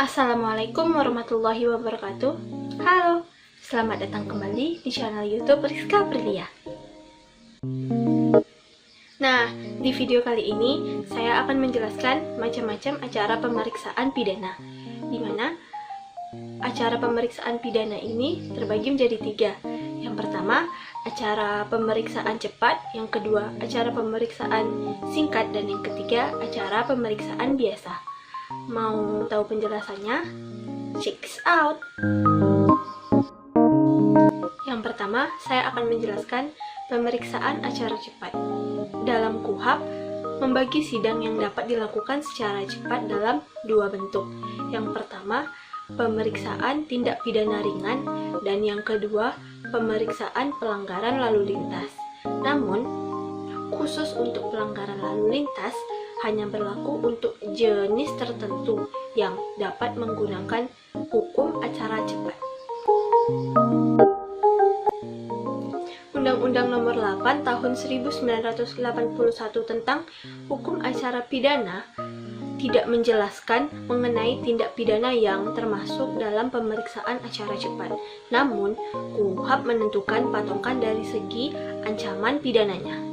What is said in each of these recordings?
Assalamualaikum warahmatullahi wabarakatuh. Halo, selamat datang kembali di channel YouTube Rizka Aprilia. Nah, di video kali ini saya akan menjelaskan macam-macam acara pemeriksaan pidana, di mana acara pemeriksaan pidana ini terbagi menjadi 3. Yang pertama, acara pemeriksaan cepat, yang kedua, acara pemeriksaan singkat, dan yang ketiga, acara pemeriksaan biasa. Mau tahu penjelasannya? Check this out! Yang pertama, saya akan menjelaskan pemeriksaan acara cepat. Dalam KUHP, membagi sidang yang dapat dilakukan secara cepat dalam 2 bentuk. Yang pertama, pemeriksaan tindak pidana ringan, dan yang kedua, pemeriksaan pelanggaran lalu lintas. Namun, khusus untuk pelanggaran lalu lintas, hanya berlaku untuk jenis tertentu yang dapat menggunakan hukum acara cepat. Undang-Undang Nomor 8 Tahun 1981 tentang Hukum Acara Pidana tidak menjelaskan mengenai tindak pidana yang termasuk dalam pemeriksaan acara cepat. Namun, KUHP menentukan patokan dari segi ancaman pidananya.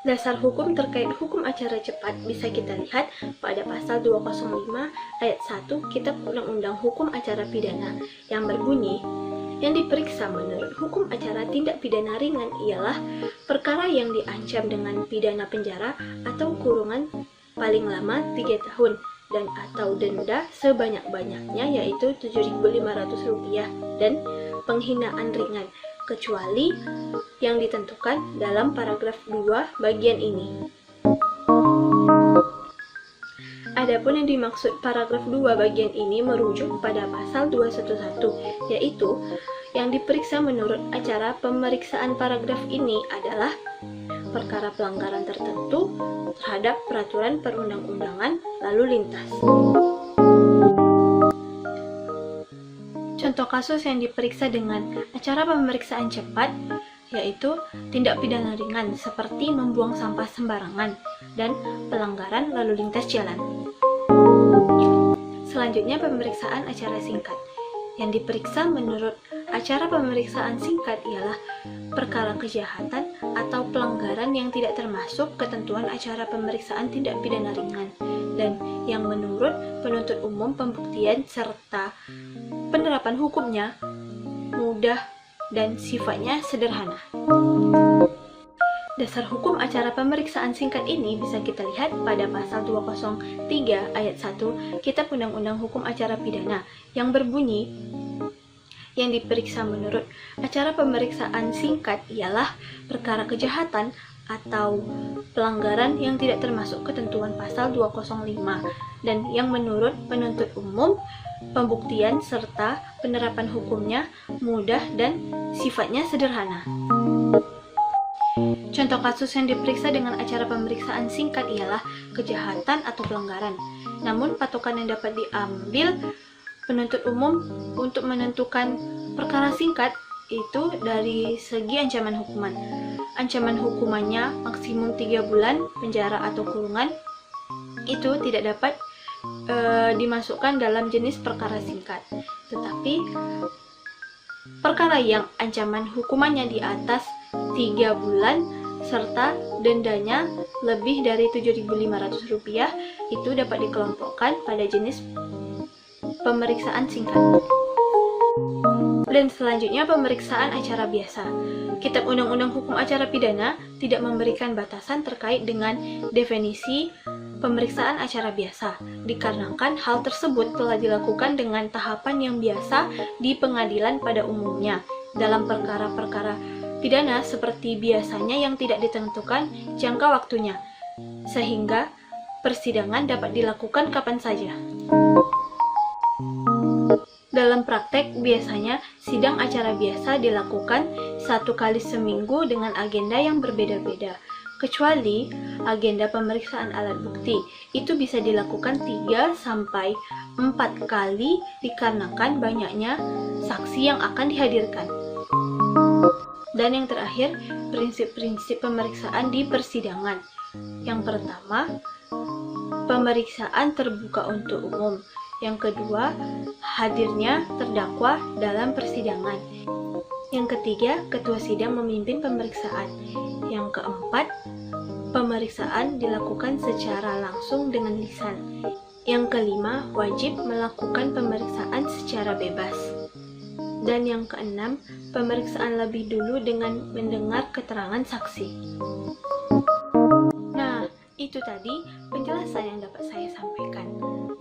Dasar hukum terkait hukum acara cepat bisa kita lihat pada pasal 205 ayat 1 Kitab Undang-Undang Hukum Acara Pidana yang berbunyi, yang diperiksa menurut hukum acara tindak pidana ringan ialah perkara yang diancam dengan pidana penjara atau kurungan paling lama 3 tahun dan atau denda sebanyak-banyaknya yaitu Rp7.500 dan penghinaan ringan, kecuali yang ditentukan dalam paragraf 2 bagian ini. Adapun yang dimaksud paragraf 2 bagian ini merujuk pada pasal 211, yaitu yang diperiksa menurut acara pemeriksaan paragraf ini adalah perkara pelanggaran tertentu terhadap peraturan perundang-undangan lalu lintas. Contoh kasus yang diperiksa dengan acara pemeriksaan cepat yaitu tindak pidana ringan seperti membuang sampah sembarangan dan pelanggaran lalu lintas jalan. Selanjutnya, pemeriksaan acara singkat. Yang diperiksa menurut acara pemeriksaan singkat ialah perkara kejahatan atau pelanggaran yang tidak termasuk ketentuan acara pemeriksaan tindak pidana ringan dan yang menurut penuntut umum pembuktian serta penerapan hukumnya mudah dan sifatnya sederhana. Dasar hukum acara pemeriksaan singkat ini bisa kita lihat pada pasal 203 ayat 1 Kitab Undang-Undang Hukum Acara Pidana yang berbunyi, yang diperiksa menurut acara pemeriksaan singkat ialah perkara kejahatan atau pelanggaran yang tidak termasuk ketentuan pasal 205 dan yang menurut penuntut umum pembuktian serta penerapan hukumnya mudah dan sifatnya sederhana. Contoh kasus yang diperiksa dengan acara pemeriksaan singkat ialah kejahatan atau pelanggaran. Namun, patokan yang dapat diambil penuntut umum untuk menentukan perkara singkat itu dari segi ancaman hukuman. Ancaman hukumannya maksimum 3 bulan penjara atau kurungan itu tidak dapat dimasukkan dalam jenis perkara singkat. Tetapi perkara yang ancaman hukumannya di atas 3 bulan serta dendanya lebih dari Rp7.500 itu dapat dikelompokkan pada jenis pemeriksaan singkat. Dan selanjutnya, pemeriksaan acara biasa. Kitab Undang-Undang Hukum Acara Pidana tidak memberikan batasan terkait dengan definisi pemeriksaan acara biasa, dikarenakan hal tersebut telah dilakukan dengan tahapan yang biasa di pengadilan pada umumnya. Dalam perkara-perkara pidana seperti biasanya yang tidak ditentukan jangka waktunya, sehingga persidangan dapat dilakukan kapan saja. Dalam praktek, biasanya sidang acara biasa dilakukan 1 kali seminggu dengan agenda yang berbeda-beda, kecuali agenda pemeriksaan alat bukti. Itu bisa dilakukan 3 sampai 4 kali dikarenakan banyaknya saksi yang akan dihadirkan. Dan yang terakhir, prinsip-prinsip pemeriksaan di persidangan. Yang pertama, pemeriksaan terbuka untuk umum. Yang kedua, hadirnya terdakwa dalam persidangan. Yang ketiga, ketua sidang memimpin pemeriksaan. Yang keempat, pemeriksaan dilakukan secara langsung dengan lisan. Yang kelima, wajib melakukan pemeriksaan secara bebas. Dan yang keenam, pemeriksaan lebih dulu dengan mendengar keterangan saksi. Nah, itu tadi penjelasan yang dapat saya sampaikan.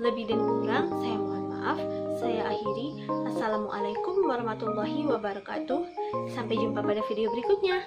Lebih dan kurang, saya mohon maaf. Saya akhiri. Assalamualaikum warahmatullahi wabarakatuh. Sampai jumpa pada video berikutnya.